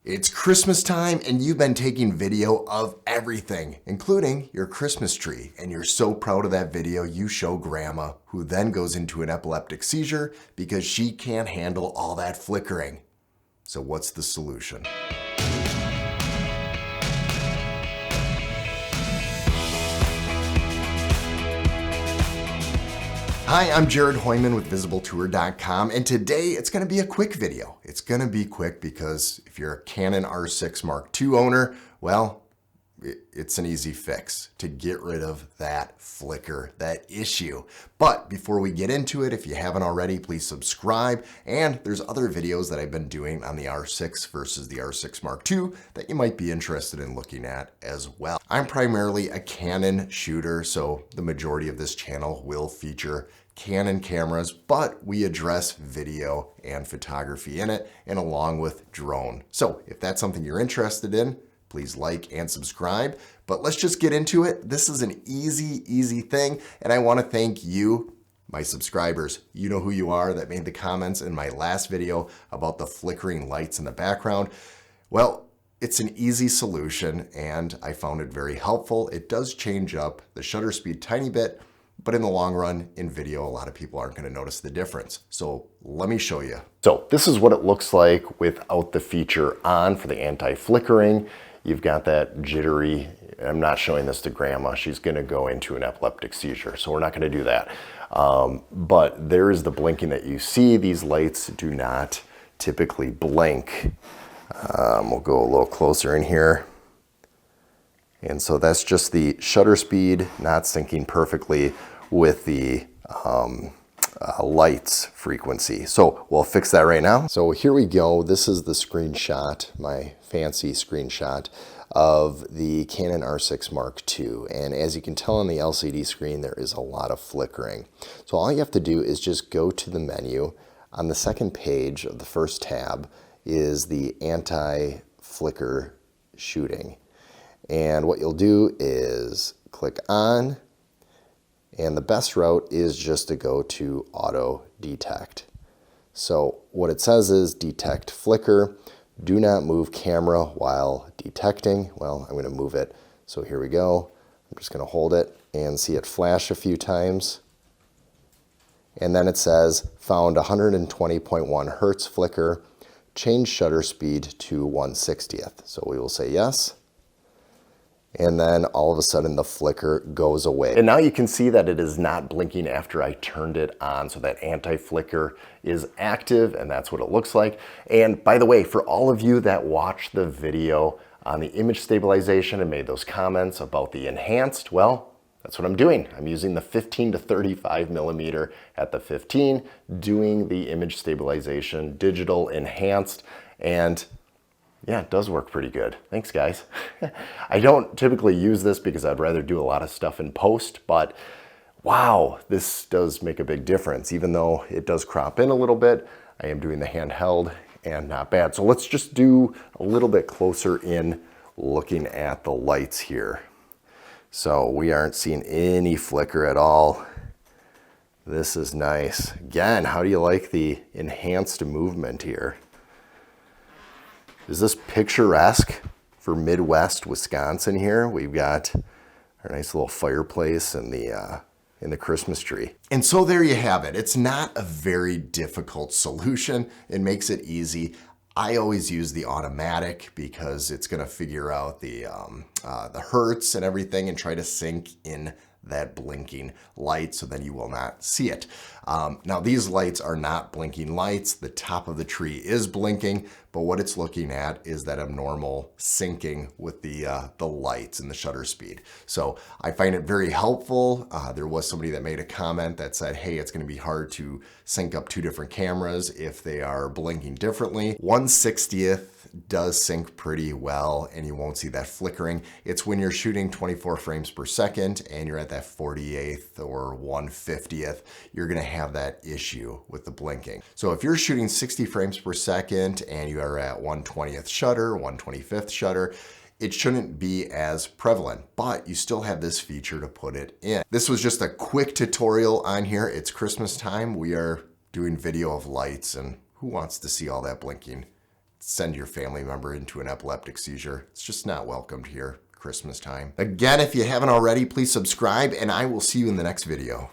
It's Christmas time and you've been taking video of everything, including your Christmas tree. And you're so proud of that video, you show grandma, who then goes into an epileptic seizure because she can't handle all that flickering. So what's the solution? Hi, I'm Jared Hoyman with VisibleTour.com, and today it's going to be a quick video. It's going to be quick because if you're a Canon R6 Mark II owner, well, it's an easy fix to get rid of that flicker, that issue. But before we get into it, if you haven't already, please subscribe. And there's other videos that I've been doing on the R6 versus the R6 Mark II that you might be interested in looking at as well. I'm primarily a Canon shooter, so the majority of this channel will feature Canon cameras, but we address video and photography in it, and along with drone. So if that's something you're interested in, please like and subscribe. But let's just get into it. This is an easy thing, and I want to thank you, my subscribers. You know who you are that made the comments in my last video about the flickering lights in the background. Well, it's an easy solution, and I found it very helpful. It does change up the shutter speed tiny bit, but in the long run, in video, a lot of people aren't going to notice the difference. So let me show you. So this is what it looks like without the feature on for the anti-flickering. You've got that jittery. I'm not showing this to grandma. She's going to go into an epileptic seizure, so we're not going to do that. But there is the blinking that you see. These lights do not typically blink. We'll go a little closer in here. And so that's just the shutter speed not syncing perfectly with the lights frequency. So we'll fix that right now. So here we go. This is the screenshot, my fancy screenshot of the Canon R6 Mark II. And as you can tell on the LCD screen, there is a lot of flickering. So all you have to do is just go to the menu. On the second page of the first tab is the anti-flicker shooting. And what you'll do is click on, and the best route is just to go to auto detect. So what it says is detect flicker, do not move camera while detecting. Well, I'm going to move it. So here we go. I'm just going to hold it and see it flash a few times. And then it says found 120.1 hertz flicker, change shutter speed to 1/60th. So we will say yes. And then all of a sudden the flicker goes away. And now you can see that it is not blinking after I turned it on. So that anti-flicker is active, and that's what it looks like. And by the way, for all of you that watched the video on the image stabilization and made those comments about the enhanced, well, that's what I'm doing. I'm using the 15 to 35 millimeter at the 15, doing the image stabilization, digital enhanced, and yeah, it does work pretty good. Thanks, guys. I don't typically use this because I'd rather do a lot of stuff in post, but wow, this does make a big difference. Even though it does crop in a little bit, I am doing the handheld and not bad. So let's just do a little bit closer in looking at the lights here. So we aren't seeing any flicker at all. This is nice. Again, how do you like the enhanced movement here? Is this picturesque for Midwest Wisconsin here? We've got our nice little fireplace and the Christmas tree. And so there you have it. It's not a very difficult solution. It makes it easy. I always use the automatic because it's going to figure out the hertz and everything and try to sync in that blinking light so then you will not see it. Now these lights are not blinking lights. The top of the tree is blinking, but what it's looking at is that abnormal syncing with the lights and the shutter speed. So I find it very helpful. There was somebody that made a comment that said, hey, it's going to be hard to sync up two different cameras if they are blinking differently. 1/60th does sync pretty well and you won't see that flickering. It's when you're shooting 24 frames per second and you're at that 48th or 1/50th, you're going to have that issue with the blinking. So if you're shooting 60 frames per second and you are at 1/20th shutter, 1/25th shutter, it shouldn't be as prevalent, but you still have this feature to put it in. This was just a quick tutorial on here. It's Christmas time. We are doing video of lights, and who wants to see all that blinking? send your family member into an epileptic seizure. It's just not welcomed here Christmas time. Again, if you haven't already, please subscribe, and I will see you in the next video.